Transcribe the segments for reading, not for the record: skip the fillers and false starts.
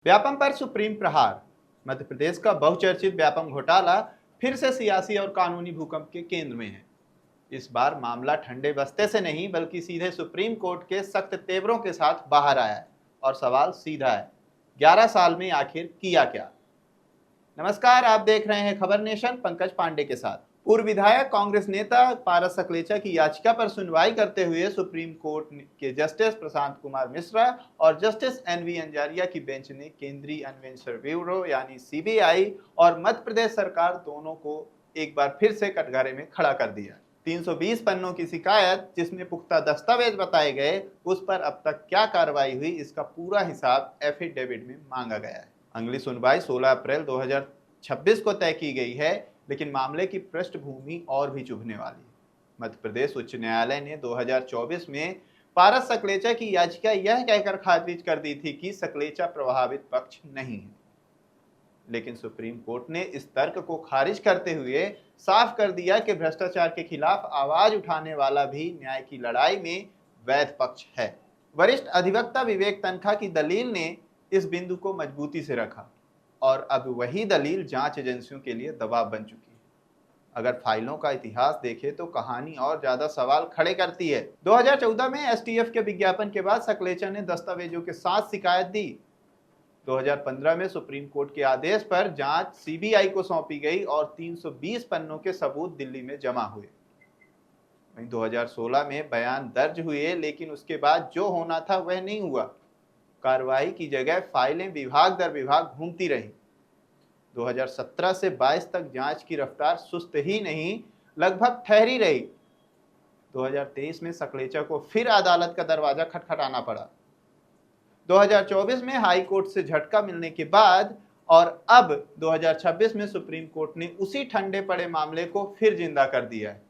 व्यापम पर सुप्रीम प्रहार। मध्य प्रदेश का बहुचर्चित व्यापम घोटाला फिर से सियासी और कानूनी भूकंप के केंद्र में है। इस बार मामला ठंडे बस्ते से नहीं बल्कि सीधे सुप्रीम कोर्ट के सख्त तेवरों के साथ बाहर आया है और सवाल सीधा है, 11 साल में आखिर किया क्या। नमस्कार, आप देख रहे हैं खबर नेशन, पंकज पांडे के साथ। पूर्व विधायक कांग्रेस नेता पारस सकलेचा की याचिका पर सुनवाई करते हुए सुप्रीम कोर्ट के जस्टिस प्रशांत कुमार मिश्रा और जस्टिस एनवी अंजारिया की बेंच ने केंद्रीय अन्वेषण ब्यूरो यानी सीबीआई और मध्य प्रदेश सरकार दोनों को एक बार फिर से कटघरे में खड़ा कर दिया। 320 पन्नों की शिकायत जिसमें पुख्ता दस्तावेज बताए गए, उस पर अब तक क्या कार्रवाई हुई, इसका पूरा हिसाब एफिडेविट में मांगा गया है। अगली सुनवाई 16 अप्रैल 2026 को तय की गई है, लेकिन मामले की पृष्ठभूमि और भी चुभने वाली है। मध्य प्रदेश उच्च न्यायालय ने 2024 में पारस सकलेचा की याचिका यह कहकर खारिज कर दी थी कि सकलेचा प्रभावित पक्ष नहीं है, लेकिन सुप्रीम कोर्ट ने इस तर्क को खारिज करते हुए साफ कर दिया कि भ्रष्टाचार के खिलाफ आवाज उठाने वाला भी न्याय की लड़ाई में वैध पक्ष है। वरिष्ठ अधिवक्ता विवेक तन्खा की दलील ने इस बिंदु को मजबूती से रखा और अब वही दलील जांच एजेंसियों के लिए दबाव बन चुकी है। अगर फाइलों का इतिहास देखें तो कहानी और ज्यादा सवाल खड़े करती है। 2014 में एसटीएफ के विज्ञापन के बाद सकलेचा ने दस्तावेजों के साथ शिकायत दी। 2015 में सुप्रीम कोर्ट के आदेश पर जांच सीबीआई को सौंपी गई और 320 पन्नों के सबूत दिल्ली में जमा हुए। वहीं 2016 में बयान दर्ज हुए, लेकिन उसके बाद जो होना था वह नहीं हुआ। कार्रवाई की जगह फाइलें विभाग दर विभाग घूमती रही। 2017 से 22 तक जांच की रफ्तार सुस्त ही नहीं, लगभग ठहरी रही। 2023 में सकलेचा को फिर अदालत का दरवाजा खटखटाना पड़ा। 2024 में हाई कोर्ट से झटका मिलने के बाद और अब 2026 में सुप्रीम कोर्ट ने उसी ठंडे पड़े मामले को फिर जिंदा कर दिया है।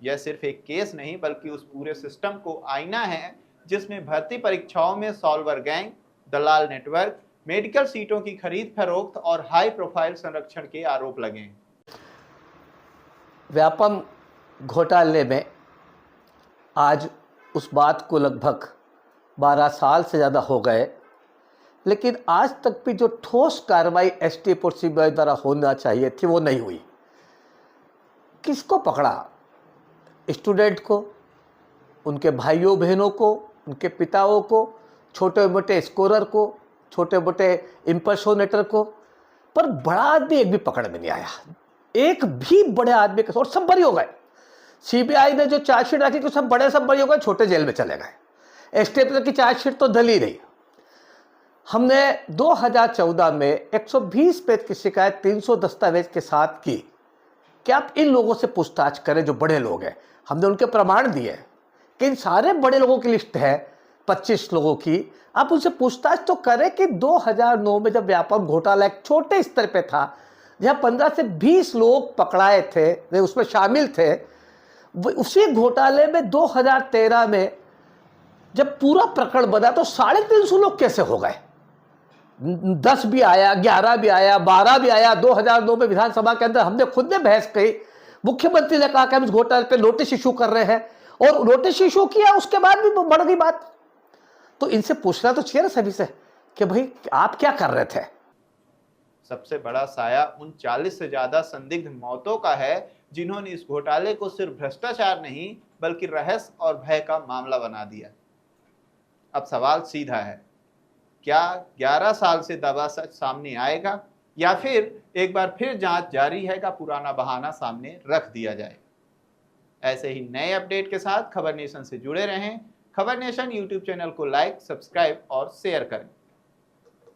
यह सिर्फ एक केस नहीं बल्कि उस पूरे सिस्टम को आईना है जिसमें भर्ती परीक्षाओं में सॉल्वर गैंग, दलाल नेटवर्क, मेडिकल सीटों की खरीद फरोख्त और हाई प्रोफाइल संरक्षण के आरोप लगे हैं। व्यापम घोटाले में आज उस बात को लगभग 12 साल से ज़्यादा हो गए, लेकिन आज तक भी जो ठोस कार्रवाई एसटीएफ और सीबीआई द्वारा होना चाहिए थी वो नहीं हुई। किसको पकड़ा? स्टूडेंट को, उनके भाइयों बहनों को, उनके पिताओं को, छोटे मोटे स्कोरर को, छोटे मोटे इम्पर्सोनेटर को, पर बड़ा आदमी एक भी पकड़ में नहीं आया। एक भी बड़े आदमी के, और सब बरी हो गए। सीबीआई ने जो चार्जशीट रखी सब बरी हो गए, छोटे जेल में चले गए। एसटीएफ की चार्जशीट तो दल ही नहीं। हमने 2014 में 120 पेज की शिकायत 300 दस्तावेज के साथ की कि आप इन लोगों से पूछताछ करें जो बड़े लोग हैं। हमने उनके प्रमाण दिए कि इन सारे बड़े लोगों की लिस्ट है 25 लोगों की, आप उनसे पूछताछ तो करें कि 2009 में जब व्यापम घोटाला एक छोटे स्तर पे था, जहां 15 से 20 लोग पकड़ाए थे, वे उसमें शामिल थे, उसी घोटाले में 2013 में जब पूरा प्रकरण बना तो 350 लोग कैसे हो गए? 10 भी आया, 11 भी आया, 12 भी आया। 2009 में विधानसभा के अंदर हमने खुद ने बहस की। मुख्यमंत्री ने कहा कि हम इस घोटाले पे नोटिस इशू कर रहे हैं, और नोटिस इशू किया, उसके बाद भी बढ़ गई बात। तो इनसे पूछना तो चाहिए ना सभी से कि भाई आप क्या कर रहे थे। सबसे बड़ा साया उन 40 से ज्यादा संदिग्ध मौतों का है जिन्होंने इस घोटाले को सिर्फ भ्रष्टाचार नहीं बल्कि रहस्य और भय का मामला बना दिया। अब सवाल सीधा है, क्या 11 साल से दबा सच सामने आएगा या फिर एक बार फिर जांच जारी है का पुराना बहाना सामने रख दिया जाए? ऐसे ही नए अपडेट के साथ खबर नेशन से जुड़े रहें। खबर नेशन यूट्यूब चैनल को लाइक, सब्सक्राइब और शेयर करें।